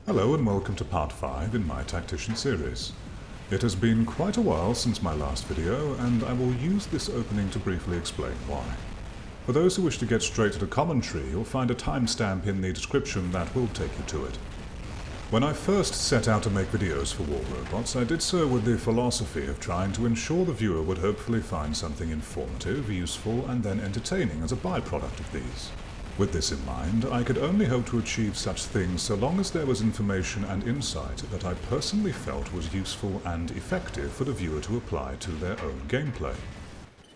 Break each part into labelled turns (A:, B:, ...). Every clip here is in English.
A: Hello and welcome to part 5 in my Tactician series. It has been quite a while since my last video, and I will use this opening to briefly explain why. For those who wish to get straight to the commentary, you'll find a timestamp in the description that will take you to it. When I first set out to make videos for War Robots, I did so with the philosophy of trying to ensure the viewer would hopefully find something informative, useful, and then entertaining as a byproduct of these. With this in mind, I could only hope to achieve such things so long as there was information and insight that I personally felt was useful and effective for the viewer to apply to their own gameplay.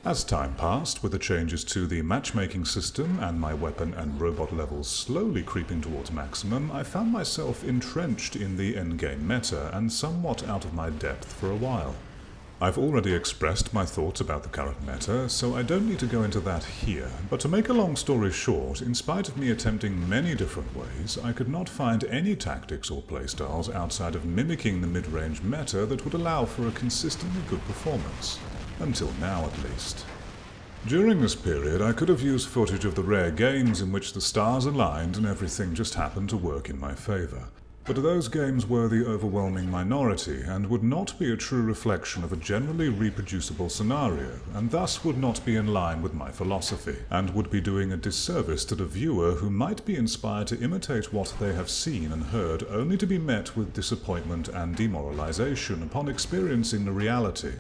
A: As time passed, with the changes to the matchmaking system and my weapon and robot levels slowly creeping towards maximum, I found myself entrenched in the endgame meta and somewhat out of my depth for a while. I've already expressed my thoughts about the current meta, so I don't need to go into that here, but to make a long story short, in spite of me attempting many different ways, I could not find any tactics or playstyles outside of mimicking the mid-range meta that would allow for a consistently good performance. Until now, at least. During this period, I could have used footage of the rare games in which the stars aligned and everything just happened to work in my favor. But those games were the overwhelming minority and would not be a true reflection of a generally reproducible scenario, and thus would not be in line with my philosophy, and would be doing a disservice to the viewer who might be inspired to imitate what they have seen and heard only to be met with disappointment and demoralization upon experiencing the reality.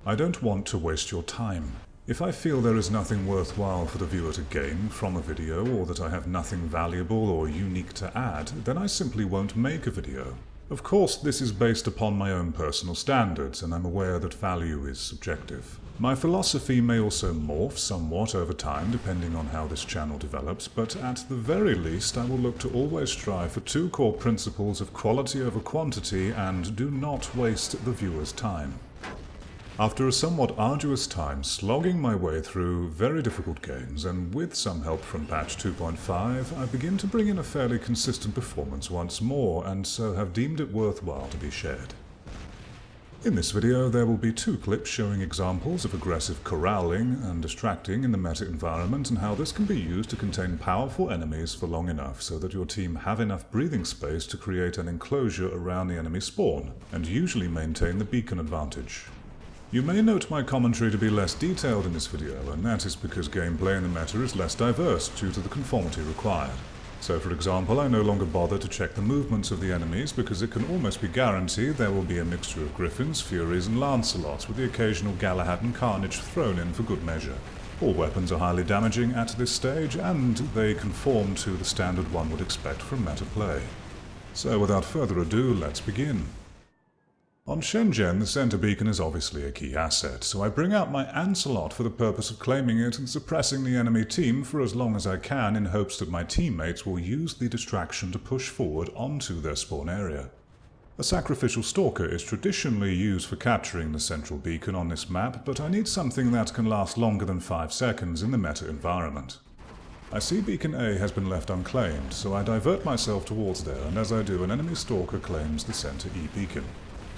A: I don't want to waste your time. If I feel there is nothing worthwhile for the viewer to gain from a video, or that I have nothing valuable or unique to add, then I simply won't make a video. Of course, this is based upon my own personal standards, and I'm aware that value is subjective. My philosophy may also morph somewhat over time depending on how this channel develops, but at the very least I will look to always strive for two core principles of quality over quantity and do not waste the viewer's time. After a somewhat arduous time slogging my way through very difficult games, and with some help from patch 2.5, I begin to bring in a fairly consistent performance once more, and so have deemed it worthwhile to be shared. In this video there will be two clips showing examples of aggressive corralling and distracting in the meta environment, and how this can be used to contain powerful enemies for long enough so that your team have enough breathing space to create an enclosure around the enemy spawn, and usually maintain the beacon advantage. You may note my commentary to be less detailed in this video, and that is because gameplay in the meta is less diverse due to the conformity required. So for example, I no longer bother to check the movements of the enemies because it can almost be guaranteed there will be a mixture of Griffins, Furies and Lancelots, with the occasional Galahad and Carnage thrown in for good measure. All weapons are highly damaging at this stage, and they conform to the standard one would expect from meta play. So without further ado, let's begin. On Shenzhen, the center beacon is obviously a key asset, so I bring out my Ancelot for the purpose of claiming it and suppressing the enemy team for as long as I can in hopes that my teammates will use the distraction to push forward onto their spawn area. A sacrificial stalker is traditionally used for capturing the central beacon on this map, but I need something that can last longer than 5 seconds in the meta environment. I see beacon A has been left unclaimed, so I divert myself towards there, and as I do, an enemy stalker claims the center E beacon.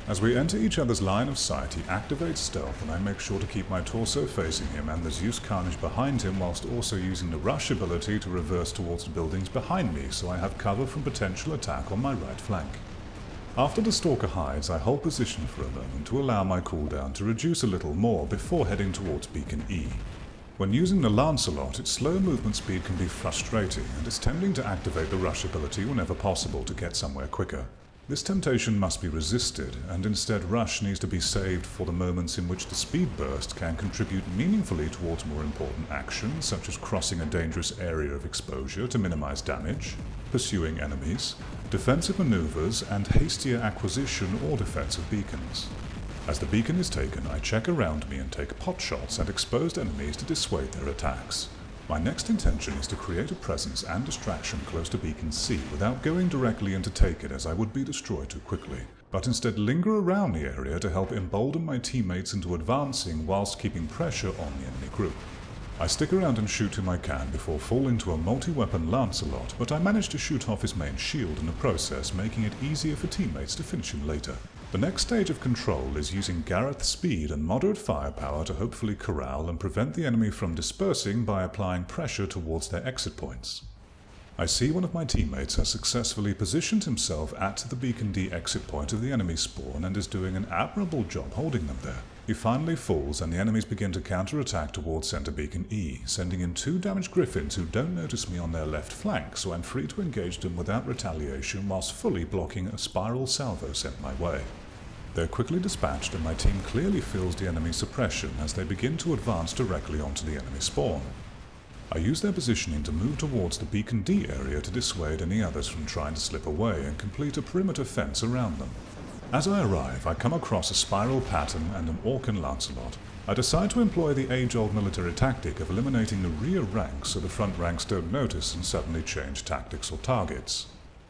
A: As we enter each other's line of sight, he activates stealth, and I make sure to keep my torso facing him and the Zeus Carnage behind him, whilst also using the rush ability to reverse towards the buildings behind me, so I have cover from potential attack on my right flank. After the stalker hides, I hold position for a moment to allow my cooldown to reduce a little more before heading towards beacon E. When using the Lancelot, its slow movement speed can be frustrating, and it's tempting to activate the rush ability whenever possible to get somewhere quicker. This temptation must be resisted, and instead rush needs to be saved for the moments in which the speed burst can contribute meaningfully towards more important actions, such as crossing a dangerous area of exposure to minimize damage, pursuing enemies, defensive maneuvers, and hastier acquisition or defense of beacons. As the beacon is taken, I check around me and take pot shots at exposed enemies to dissuade their attacks. My next intention is to create a presence and distraction close to beacon C without going directly in to take it, as I would be destroyed too quickly, but instead linger around the area to help embolden my teammates into advancing whilst keeping pressure on the enemy group. I stick around and shoot whom I can before falling to a multi-weapon Lancelot, but I manage to shoot off his main shield in the process, making it easier for teammates to finish him later. The next stage of control is using Gareth's speed and moderate firepower to hopefully corral and prevent the enemy from dispersing by applying pressure towards their exit points. I see one of my teammates has successfully positioned himself at the Beacon D exit point of the enemy spawn and is doing an admirable job holding them there. He finally falls and the enemies begin to counter-attack towards Center Beacon E, sending in 2 damaged Griffins who don't notice me on their left flank, so I'm free to engage them without retaliation whilst fully blocking a spiral salvo sent my way. They're quickly dispatched and my team clearly feels the enemy suppression as they begin to advance directly onto the enemy spawn. I use their positioning to move towards the Beacon D area to dissuade any others from trying to slip away and complete a perimeter fence around them. As I arrive, I come across a spiral pattern and an Orcan Lancelot. I decide to employ the age-old military tactic of eliminating the rear ranks so the front ranks don't notice and suddenly change tactics or targets.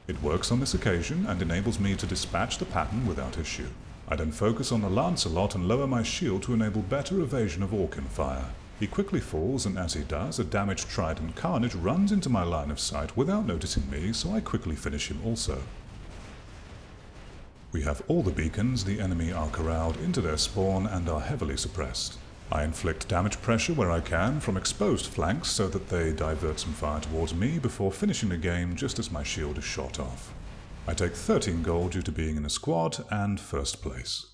A: It works on this occasion and enables me to dispatch the pattern without issue. I then focus on the Lancelot and lower my shield to enable better evasion of Orcan fire. He quickly falls, and as he does, a damaged Trident Carnage runs into my line of sight without noticing me, so I quickly finish him also. We have all the beacons, the enemy are corralled into their spawn and are heavily suppressed. I inflict damage pressure where I can from exposed flanks so that they divert some fire towards me before finishing the game just as my shield is shot off. I take 13 gold due to being in a squad and first place.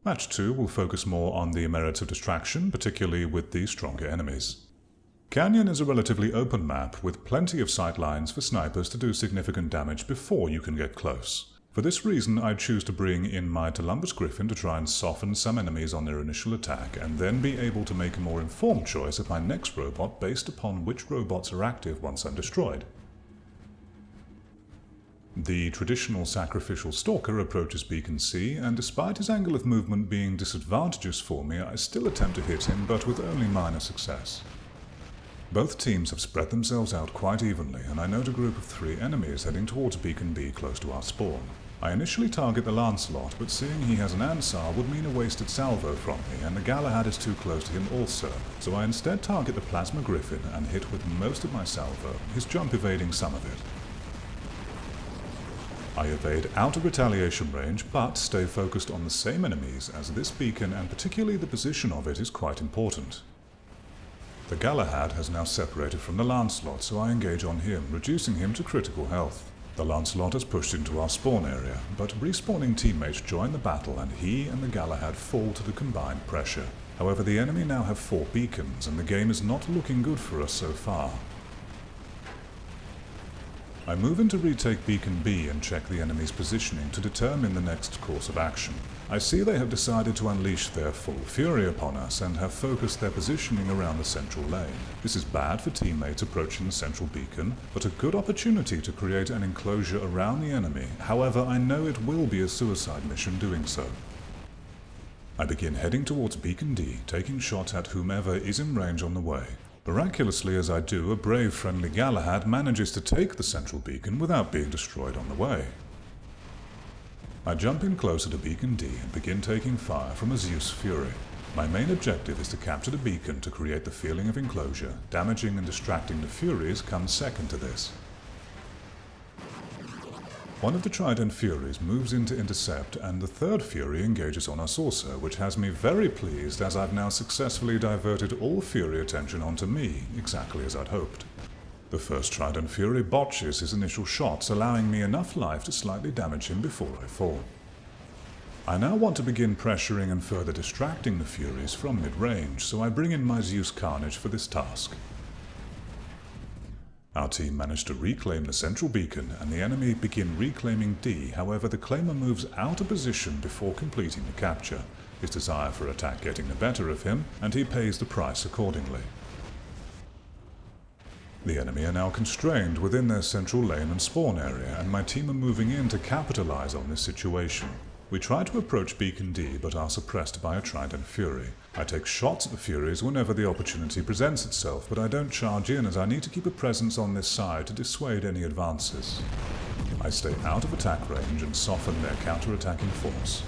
A: Match 2 will focus more on the merits of distraction, particularly with the stronger enemies. Canyon is a relatively open map with plenty of sightlines for snipers to do significant damage before you can get close. For this reason, I choose to bring in my Columbus Griffin to try and soften some enemies on their initial attack, and then be able to make a more informed choice of my next robot based upon which robots are active once I'm destroyed. The traditional sacrificial stalker approaches Beacon C, and despite his angle of movement being disadvantageous for me, I still attempt to hit him, but with only minor success. Both teams have spread themselves out quite evenly, and I note a group of 3 enemies heading towards Beacon B close to our spawn. I initially target the Lancelot, but seeing he has an Ansar would mean a wasted salvo from me, and the Galahad is too close to him also, so I instead target the Plasma Griffin and hit with most of my salvo, his jump evading some of it. I evade out of retaliation range, but stay focused on the same enemies, as this beacon and particularly the position of it is quite important. The Galahad has now separated from the Lancelot, so I engage on him, reducing him to critical health. The Lancelot has pushed into our spawn area, but respawning teammates join the battle and he and the Galahad fall to the combined pressure. However, the enemy now have 4 beacons and the game is not looking good for us so far. I move in to retake Beacon B and check the enemy's positioning to determine the next course of action. I see they have decided to unleash their full fury upon us and have focused their positioning around the central lane. This is bad for teammates approaching the central beacon, but a good opportunity to create an enclosure around the enemy. However, I know it will be a suicide mission doing so. I begin heading towards Beacon D, taking shots at whomever is in range on the way. Miraculously as I do, a brave friendly Galahad manages to take the central beacon without being destroyed on the way. I jump in closer to Beacon D and begin taking fire from a Zeus Fury. My main objective is to capture the beacon to create the feeling of enclosure. Damaging and distracting the Furies comes second to this. One of the Trident Furies moves in to intercept, and the third Fury engages on us also, which has me very pleased as I've now successfully diverted all Fury attention onto me, exactly as I'd hoped. The first Trident Fury botches his initial shots, allowing me enough life to slightly damage him before I fall. I now want to begin pressuring and further distracting the Furies from mid-range, so I bring in my Zeus Carnage for this task. Our team managed to reclaim the central beacon, and the enemy begin reclaiming D. However, the claimer moves out of position before completing the capture, his desire for attack getting the better of him, and he pays the price accordingly. The enemy are now constrained within their central lane and spawn area, and my team are moving in to capitalize on this situation. We try to approach Beacon D, but are suppressed by a Trident Fury. I take shots at the Furies whenever the opportunity presents itself, but I don't charge in as I need to keep a presence on this side to dissuade any advances. I stay out of attack range and soften their counter-attacking force.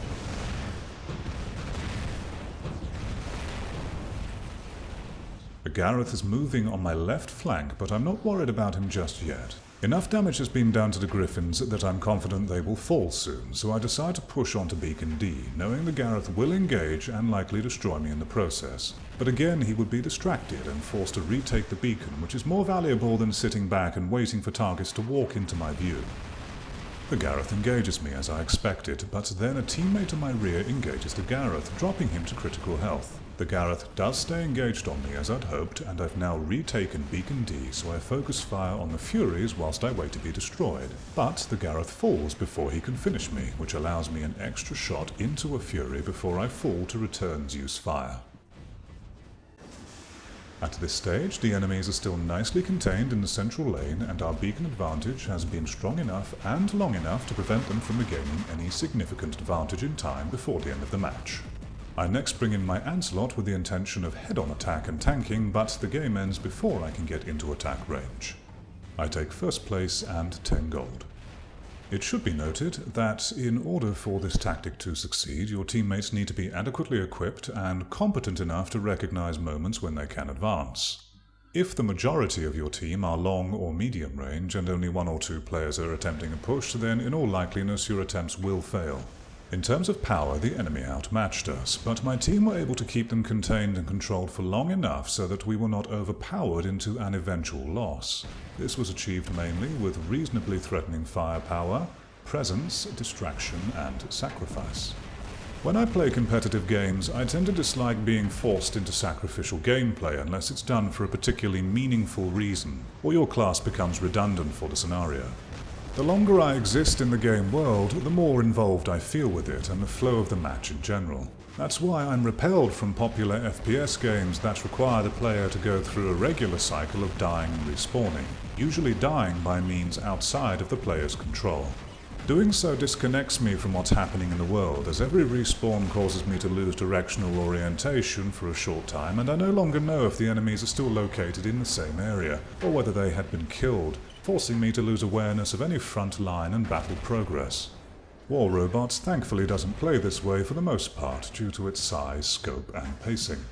A: Gareth is moving on my left flank, but I'm not worried about him just yet. Enough damage has been done to the Griffins that I'm confident they will fall soon, so I decide to push on to Beacon D, knowing the Gareth will engage and likely destroy me in the process. But again, he would be distracted and forced to retake the beacon, which is more valuable than sitting back and waiting for targets to walk into my view. The Gareth engages me as I expected, but then a teammate in my rear engages the Gareth, dropping him to critical health. The Gareth does stay engaged on me as I'd hoped, and I've now retaken Beacon D, so I focus fire on the Furies whilst I wait to be destroyed. But the Gareth falls before he can finish me, which allows me an extra shot into a Fury before I fall to return Zeus fire. At this stage, the enemies are still nicely contained in the central lane, and our beacon advantage has been strong enough and long enough to prevent them from regaining any significant advantage in time before the end of the match. I next bring in my Ancelot with the intention of head-on attack and tanking, but the game ends before I can get into attack range. I take first place and 10 gold. It should be noted that in order for this tactic to succeed, your teammates need to be adequately equipped and competent enough to recognize moments when they can advance. If the majority of your team are long or medium range and only 1 or 2 players are attempting a push, then in all likeliness your attempts will fail. In terms of power, the enemy outmatched us, but my team were able to keep them contained and controlled for long enough so that we were not overpowered into an eventual loss. This was achieved mainly with reasonably threatening firepower, presence, distraction, and sacrifice. When I play competitive games, I tend to dislike being forced into sacrificial gameplay unless it's done for a particularly meaningful reason, or your class becomes redundant for the scenario. The longer I exist in the game world, the more involved I feel with it and the flow of the match in general. That's why I'm repelled from popular FPS games that require the player to go through a regular cycle of dying and respawning, usually dying by means outside of the player's control. Doing so disconnects me from what's happening in the world, as every respawn causes me to lose directional orientation for a short time, and I no longer know if the enemies are still located in the same area, or whether they had been killed, forcing me to lose awareness of any front line and battle progress. War Robots thankfully doesn't play this way for the most part, due to its size, scope, and pacing.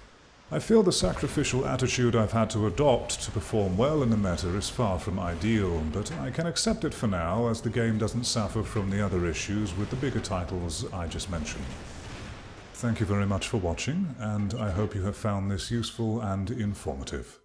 A: I feel the sacrificial attitude I've had to adopt to perform well in the meta is far from ideal, but I can accept it for now, as the game doesn't suffer from the other issues with the bigger titles I just mentioned. Thank you very much for watching, and I hope you have found this useful and informative.